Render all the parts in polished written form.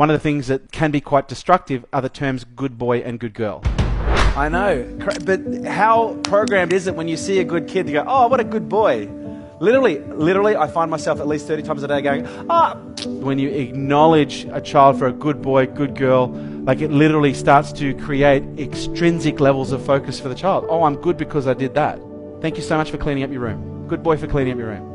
One of the things that can be quite destructive are the terms good boy and good girl. I know, but how programmed is it when you see a good kid to go, oh, what a good boy? Literally, I find myself at least 30 times a day going, When you acknowledge a child for a good boy, good girl, like it literally starts to create extrinsic levels of focus for the child. Oh, I'm good because I did that. Thank you so much for cleaning up your room. Good boy for cleaning up your room.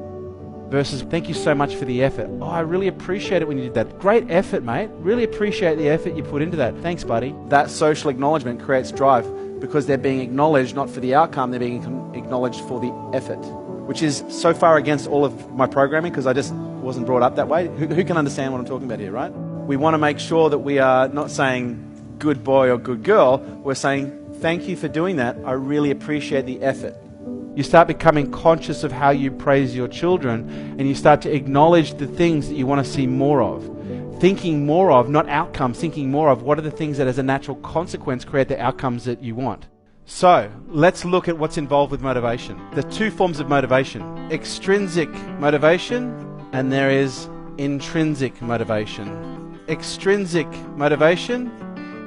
Versus, thank you so much for the effort. Oh, I really appreciate it when you did that. Great effort, mate. Really appreciate the effort you put into that. Thanks, buddy. That social acknowledgement creates drive because they're being acknowledged not for the outcome, they're being acknowledged for the effort, which is so far against all of my programming because I just wasn't brought up that way. Who can understand what I'm talking about here, right? We want to make sure that we are not saying good boy or good girl. We're saying, thank you for doing that. I really appreciate the effort. You start becoming conscious of how you praise your children, and you start to acknowledge the things that you want to see more of. Thinking more of, not outcomes, thinking more of what are the things that as a natural consequence create the outcomes that you want. So, let's look at what's involved with motivation. There are two forms of motivation. Extrinsic motivation, and there is intrinsic motivation. Extrinsic motivation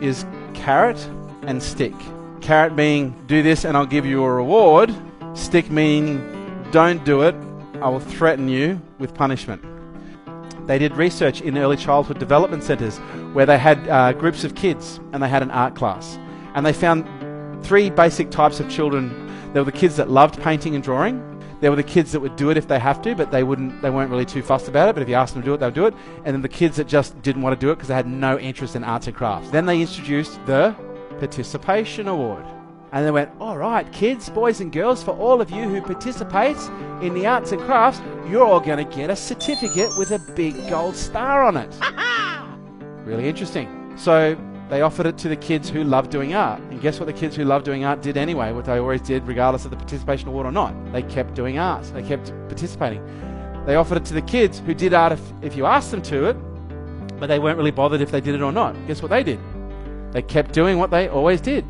is carrot and stick. Carrot being, do this and I'll give you a reward. Stick meaning, don't do it, I will threaten you with punishment. They did research in early childhood development centres where they had groups of kids and they had an art class. And they found three basic types of children. There were the kids that loved painting and drawing. There were the kids that would do it if they have to, but they weren't really too fussed about it. But if you asked them to do it, they'll do it. And then the kids that just didn't want to do it because they had no interest in arts and crafts. Then they introduced the Participation Award. And they went, all right, kids, boys and girls, for all of you who participate in the arts and crafts, you're all going to get a certificate with a big gold star on it. Really interesting. So they offered it to the kids who love doing art. And guess what the kids who love doing art did anyway, what they always did regardless of the participation award or not. They kept doing art. They kept participating. They offered it to the kids who did art if you asked them to it, but they weren't really bothered if they did it or not. Guess what they did? They kept doing what they always did.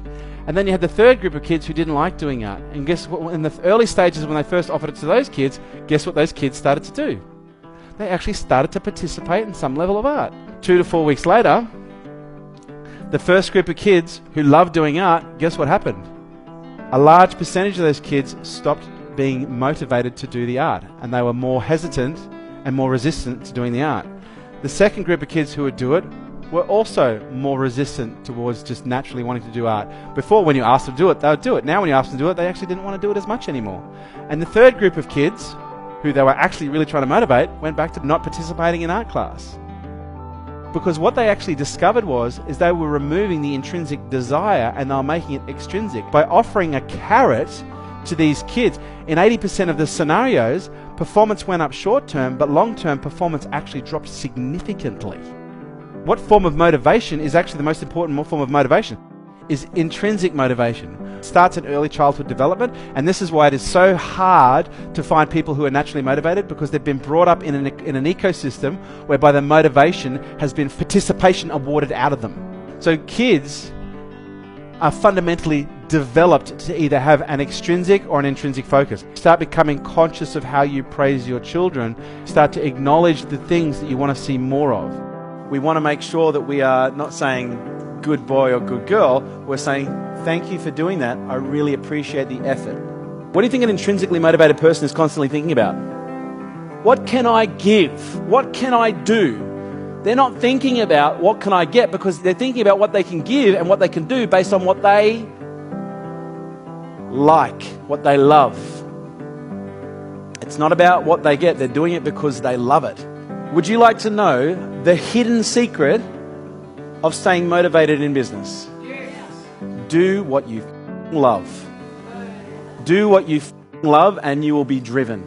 And then you had the third group of kids who didn't like doing art. And guess what? In the early stages when they first offered it to those kids, guess what those kids started to do? They actually started to participate in some level of art. 2 to 4 weeks later, the first group of kids who loved doing art, guess what happened? A large percentage of those kids stopped being motivated to do the art, and they were more hesitant and more resistant to doing the art. The second group of kids who would do it were also more resistant towards just naturally wanting to do art. Before, when you asked them to do it, they would do it. Now when you ask them to do it, they actually didn't want to do it as much anymore. And the third group of kids, who they were actually really trying to motivate, went back to not participating in art class. Because what they actually discovered is they were removing the intrinsic desire and they were making it extrinsic. By offering a carrot to these kids, in 80% of the scenarios, performance went up short term, but long term performance actually dropped significantly. What form of motivation is actually the most important form of motivation? Is intrinsic motivation. It starts in early childhood development, and this is why it is so hard to find people who are naturally motivated, because they've been brought up in an ecosystem whereby the motivation has been participation awarded out of them. So kids are fundamentally developed to either have an extrinsic or an intrinsic focus. Start becoming conscious of how you praise your children. Start to acknowledge the things that you want to see more of. We want to make sure that we are not saying good boy or good girl. We're saying, thank you for doing that. I really appreciate the effort. What do you think an intrinsically motivated person is constantly thinking about? What can I give? What can I do? They're not thinking about what can I get, because they're thinking about what they can give and what they can do based on what they like, what they love. It's not about what they get. They're doing it because they love it. Would you like to know the hidden secret of staying motivated in business? Yes. Do what you love. Do what you love and you will be driven.